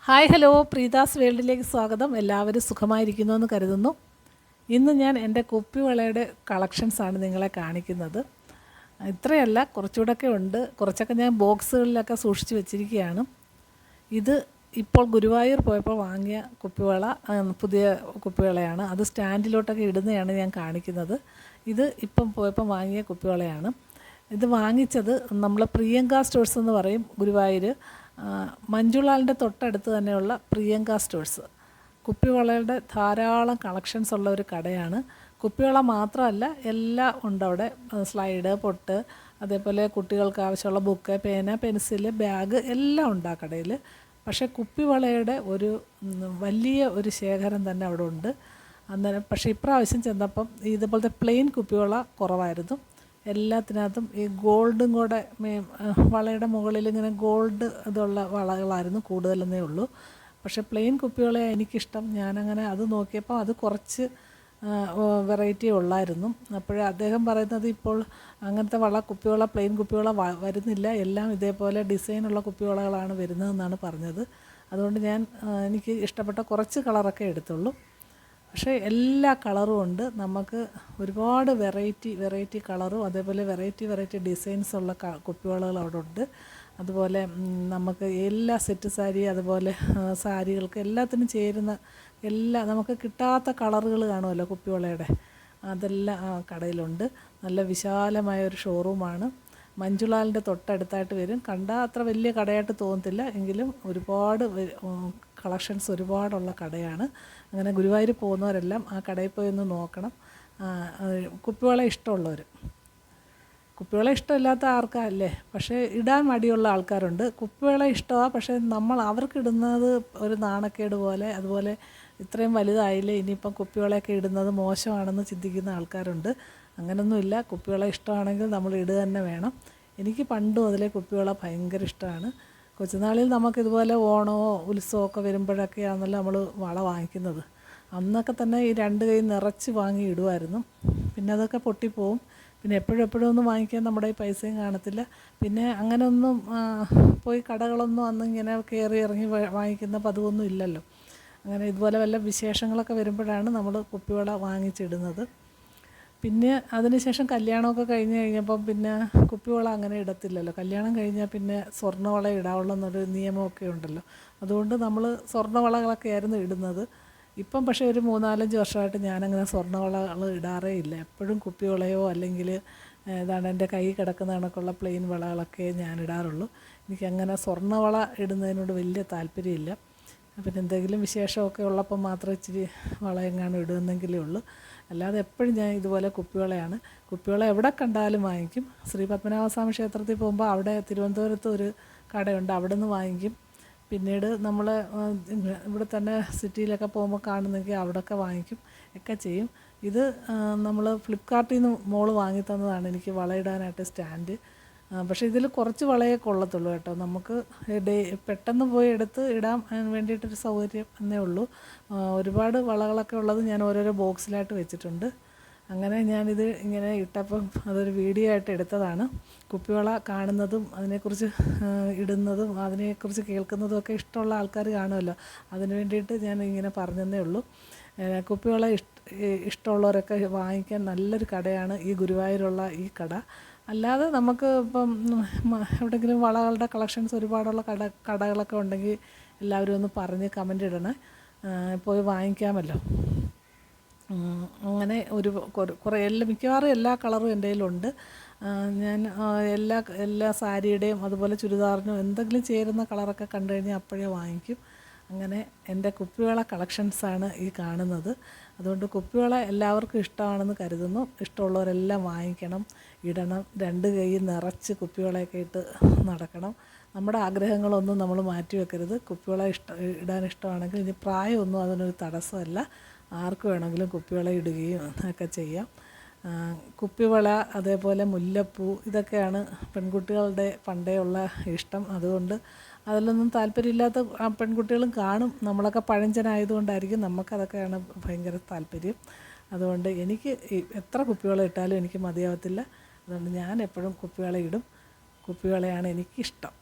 Hi hello, പ്രീതാസ് വേൾഡിലേക്ക് സ്വാഗതം. എല്ലാവരും സുഖമായിരിക്കുന്നു എന്ന് കരുതുന്നു. ഇന്ന് ഞാൻ എൻ്റെ കുപ്പിവളയുടെ കളക്ഷൻസാണ് നിങ്ങളെ കാണിക്കുന്നത്. ഇത്രയല്ല, കുറച്ചുകൂടെയൊക്കെ ഉണ്ട്. കുറച്ചൊക്കെ ഞാൻ ബോക്സുകളിലൊക്കെ സൂക്ഷിച്ച് വെച്ചിരിക്കുകയാണ്. ഇത് ഇപ്പോൾ ഗുരുവായൂർ പോയപ്പോൾ വാങ്ങിയ കുപ്പിവള, പുതിയ കുപ്പിവളയാണ്. അത് സ്റ്റാൻഡിലോട്ടൊക്കെ ഇടുന്നതാണ് ഞാൻ കാണിക്കുന്നത്. ഇത് ഇപ്പം പോയപ്പോൾ വാങ്ങിയ കുപ്പിവളയാണ്. ഇത് വാങ്ങിച്ചത് നമ്മൾ പ്രിയങ്ക സ്റ്റോഴ്സ് എന്ന് പറയും, ഗുരുവായൂർ മഞ്ജുളാലിൻ്റെ തൊട്ടടുത്ത് തന്നെയുള്ള പ്രിയങ്ക സ്റ്റോഴ്സ്. കുപ്പിവളയുടെ ധാരാളം കളക്ഷൻസ് ഉള്ള ഒരു കടയാണ്. കുപ്പിവള മാത്രമല്ല, എല്ലാം ഉണ്ട് അവിടെ. സ്ലൈഡ്, പൊട്ട്, അതേപോലെ കുട്ടികൾക്ക് ആവശ്യമുള്ള ബുക്ക്, പേന, പെൻസില്, ബാഗ് എല്ലാം ഉണ്ട് ആ കടയിൽ. പക്ഷേ കുപ്പിവളയുടെ ഒരു വലിയ ഒരു ശേഖരം തന്നെ അവിടെ ഉണ്ട്. അന്നേരം പക്ഷേ ഇപ്രാവശ്യം ചെന്നപ്പം ഇതുപോലത്തെ പ്ലെയിൻ കുപ്പിവള കുറവായിരുന്നു. എല്ലാത്തിനകത്തും ഈ ഗോൾഡും കൂടെ വളയുടെ മുകളിൽ ഇങ്ങനെ ഗോൾഡ് ഇതുള്ള വളകളായിരുന്നു കൂടുതലെന്നേ ഉള്ളൂ. പക്ഷേ പ്ലെയിൻ കുപ്പിവള എനിക്കിഷ്ടം. ഞാനങ്ങനെ അത് നോക്കിയപ്പോൾ അത് കുറച്ച് വെറൈറ്റി ഉള്ളായിരുന്നു. അപ്പോഴേ അദ്ദേഹം പറയുന്നത് ഇപ്പോൾ അങ്ങനത്തെ കുപ്പിവള പ്ലെയിൻ കുപ്പിവള വരുന്നില്ല, എല്ലാം ഇതേപോലെ ഡിസൈനുള്ള കുപ്പിവളകളാണ് വരുന്നതെന്നാണ് പറഞ്ഞത്. അതുകൊണ്ട് എനിക്ക് ഇഷ്ടപ്പെട്ട കുറച്ച് കളറൊക്കെ എടുത്തുള്ളൂ. പക്ഷേ എല്ലാ കളറും ഉണ്ട്. നമുക്ക് ഒരുപാട് വെറൈറ്റി കളറും അതേപോലെ വെറൈറ്റി ഡിസൈൻസ് ഉള്ള കുപ്പിവളകൾ അവിടെ ഉണ്ട്. അതുപോലെ നമുക്ക് എല്ലാ സെറ്റ് സാരി, അതുപോലെ സാരികൾക്ക് എല്ലാത്തിനും ചേരുന്ന നമുക്ക് കിട്ടാത്ത കളറുകൾ കാണുമല്ലോ കുപ്പിവളയുടെ, അതെല്ലാം ആ കടയിലുണ്ട്. നല്ല വിശാലമായ ഒരു ഷോറൂമാണ്. മഞ്ജുളാലിൻ്റെ തൊട്ടടുത്തായിട്ട് വരും. കണ്ടാൽ അത്ര വലിയ കടയായിട്ട് തോന്നത്തില്ല, എങ്കിലും ഒരുപാട് കളക്ഷൻസ് ഒരുപാടുള്ള കടയാണ്. അങ്ങനെ ഗുരുവായൂർ പോകുന്നവരെല്ലാം ആ കടയിൽ പോയി ഒന്ന് നോക്കണം. കുപ്പിവള ഇഷ്ടമുള്ളവർ. കുപ്പിവള ഇഷ്ടമില്ലാത്ത ആർക്കല്ലേ, പക്ഷേ ഇടാൻ മടിയുള്ള ആൾക്കാരുണ്ട്. കുപ്പിവള ഇഷ്ടമാണ്, പക്ഷേ അവർക്കിടുന്നത് ഒരു നാണക്കേട് പോലെ, അതുപോലെ ഇത്രയും വലുതായില്ലേ ഇനിയിപ്പം കുപ്പിവളയൊക്കെ ഇടുന്നത് മോശമാണെന്ന് ചിന്തിക്കുന്ന ആൾക്കാരുണ്ട്. അങ്ങനെയൊന്നുമില്ല. കുപ്പിവള ഇഷ്ടമാണെങ്കിൽ നമ്മൾ ഇടുക തന്നെ വേണം. എനിക്ക് പണ്ടും അതിലെ കുപ്പിവള ഭയങ്കര ഇഷ്ടമാണ്. കൊച്ചുനാളിൽ നമുക്കിതുപോലെ ഓണമോ ഉത്സവമൊക്കെ വരുമ്പോഴൊക്കെയാണല്ലോ നമ്മൾ വള വാങ്ങിക്കുന്നത്. അന്നൊക്കെ തന്നെ ഈ 2 കൈ നിറച്ച് വാങ്ങി ഇടുമായിരുന്നു. പിന്നെ അതൊക്കെ പൊട്ടിപ്പോവും. പിന്നെ എപ്പോഴും ഒന്നും വാങ്ങിക്കാൻ നമ്മുടെ ഈ പൈസയും കാണത്തില്ല. പിന്നെ അങ്ങനെയൊന്നും പോയി കടകളൊന്നും അന്ന് ഇങ്ങനെ കയറി ഇറങ്ങി വാങ്ങിക്കുന്ന പതിവൊന്നും ഇല്ലല്ലോ. അങ്ങനെ ഇതുപോലെ വല്ല വിശേഷങ്ങളൊക്കെ വരുമ്പോഴാണ് നമ്മൾ കുപ്പിവള വാങ്ങിച്ചിടുന്നത്. പിന്നെ അതിനുശേഷം കല്യാണമൊക്കെ കഴിഞ്ഞപ്പം പിന്നെ കുപ്പിവള അങ്ങനെ ഇടത്തില്ലല്ലോ. കല്യാണം കഴിഞ്ഞാൽ പിന്നെ സ്വർണ്ണവള ഇടാവുള്ളൂ എന്നൊരു നിയമമൊക്കെ ഉണ്ടല്ലോ. അതുകൊണ്ട് നമ്മൾ സ്വർണ്ണവളകളൊക്കെ ആയിരുന്നു ഇടുന്നത്. ഇപ്പം പക്ഷേ ഒരു 3-4 വർഷമായിട്ട് ഞാനങ്ങനെ സ്വർണ്ണവളകൾ ഇടാറേ ഇല്ല. എപ്പോഴും കുപ്പിവളയോ അല്ലെങ്കിൽ എൻ്റെ കൈ കിടക്കുന്ന കണക്കുള്ള പ്ലെയിൻ വളകളൊക്കെ ഞാൻ ഇടാറുള്ളൂ. എനിക്കങ്ങനെ സ്വർണ്ണവള ഇടുന്നതിനോട് വലിയ താല്പര്യമില്ല. പിന്നെ എന്തെങ്കിലും വിശേഷമൊക്കെ ഉള്ളപ്പോൾ മാത്രം ഇച്ചിരി വളയെങ്ങാനും ഇടുന്നെങ്കിലേ ഉള്ളൂ. അല്ലാതെ എപ്പോഴും ഞാൻ ഇതുപോലെ കുപ്പിവളയാണ്. കുപ്പിവള എവിടെ കണ്ടാലും വാങ്ങിക്കും. ശ്രീ പത്മനാഭസ്വാമി ക്ഷേത്രത്തിൽ പോകുമ്പോൾ അവിടെ തിരുവനന്തപുരത്ത് ഒരു കടയുണ്ട്, അവിടെ നിന്ന് വാങ്ങിക്കും. പിന്നീട് നമ്മൾ ഇവിടെ തന്നെ സിറ്റിയിലൊക്കെ പോകുമ്പോൾ കാണുന്നെങ്കിൽ അവിടെയൊക്കെ വാങ്ങിക്കും ഒക്കെ ചെയ്യും. ഇത് നമ്മൾ ഫ്ലിപ്കാർട്ടിൽ നിന്ന് മോള് വാങ്ങി തന്നതാണ് എനിക്ക് വളയിടാനായിട്ട് സ്റ്റാൻഡ്. പക്ഷേ ഇതിൽ കുറച്ച് വളയേ കൊള്ളത്തുള്ളൂ കേട്ടോ. നമുക്ക് പെട്ടെന്ന് പോയി എടുത്ത് ഇടാൻ വേണ്ടിയിട്ടൊരു സൗകര്യം എന്നേ ഉള്ളൂ. ഒരുപാട് വളകളൊക്കെ ഉള്ളത് ഞാൻ ഓരോരോ ബോക്സിലായിട്ട് വെച്ചിട്ടുണ്ട്. അങ്ങനെ ഞാനിത് ഇങ്ങനെ ഇട്ടപ്പം അതൊരു വീഡിയോ ആയിട്ട് എടുത്തതാണ്. കുപ്പിവള കാണുന്നതും അതിനെക്കുറിച്ച് ഇടുന്നതും അതിനെക്കുറിച്ച് കേൾക്കുന്നതും ഒക്കെ ഇഷ്ടമുള്ള ആൾക്കാർ കാണുമല്ലോ. അതിന് വേണ്ടിയിട്ട് ഞാൻ ഇങ്ങനെ പറഞ്ഞതേ ഉള്ളൂ. കുപ്പിവള ഇഷ്ടമുള്ളവരൊക്കെ വാങ്ങിക്കാൻ നല്ലൊരു കടയാണ് ഈ ഗുരുവായൂരുള്ള ഈ കട. അല്ലാതെ നമുക്ക് ഇപ്പം എവിടെയെങ്കിലും വളകളുടെ കളക്ഷൻസ് ഒരുപാടുള്ള കടകളൊക്കെ ഉണ്ടെങ്കിൽ എല്ലാവരും ഒന്ന് പറഞ്ഞ് കമൻ്റ് ഇടണേ, പോയി വാങ്ങിക്കാമല്ലോ. അങ്ങനെ മിക്കവാറും എല്ലാ കളറും എൻ്റെ കയ്യിലുണ്ട്. ഞാൻ എല്ലാ സാരിയുടെയും അതുപോലെ ചുരിദാറിനും എന്തെങ്കിലും ചേരുന്ന കളറൊക്കെ കണ്ടു കഴിഞ്ഞാൽ അപ്പോഴേ വാങ്ങിക്കും. അങ്ങനെ എൻ്റെ കുപ്പിവള കളക്ഷൻസാണ് ഈ കാണുന്നത്. അതുകൊണ്ട് കുപ്പിവള എല്ലാവർക്കും ഇഷ്ടമാണെന്ന് കരുതുന്നു. ഇഷ്ടമുള്ളവരെല്ലാം വാങ്ങിക്കണം, ഇടണം. 2 കൈ നിറച്ച് കുപ്പിവളയൊക്കെ ഇട്ട് നടക്കണം. നമ്മുടെ ആഗ്രഹങ്ങളൊന്നും നമ്മൾ മാറ്റി വെക്കരുത്. കുപ്പിവള ഇടാൻ ഇഷ്ടമാണെങ്കിൽ ഇനി പ്രായമൊന്നും അതിനൊരു തടസ്സമല്ല. ആർക്ക് വേണമെങ്കിലും കുപ്പിവള ഇടുകയും ഒക്കെ ചെയ്യാം. കുപ്പിവള, അതേപോലെ മുല്ലപ്പൂ, ഇതൊക്കെയാണ് പെൺകുട്ടികളുടെ പണ്ടേ ഉള്ള ഇഷ്ടം. അതുകൊണ്ട് അതിലൊന്നും താല്പര്യമില്ലാത്ത പെൺകുട്ടികളും കാണും. നമ്മളൊക്കെ പഴഞ്ചനായതുകൊണ്ടായിരിക്കും നമുക്കതൊക്കെയാണ് ഭയങ്കര താല്പര്യം. അതുകൊണ്ട് എനിക്ക് എത്ര കുപ്പിവള ഇട്ടാലും എനിക്ക് മതിയാവത്തില്ല. അതുകൊണ്ട് ഞാൻ എപ്പോഴും കുപ്പിവള ഇടും. കുപ്പിവളയാണ് എനിക്കിഷ്ടം.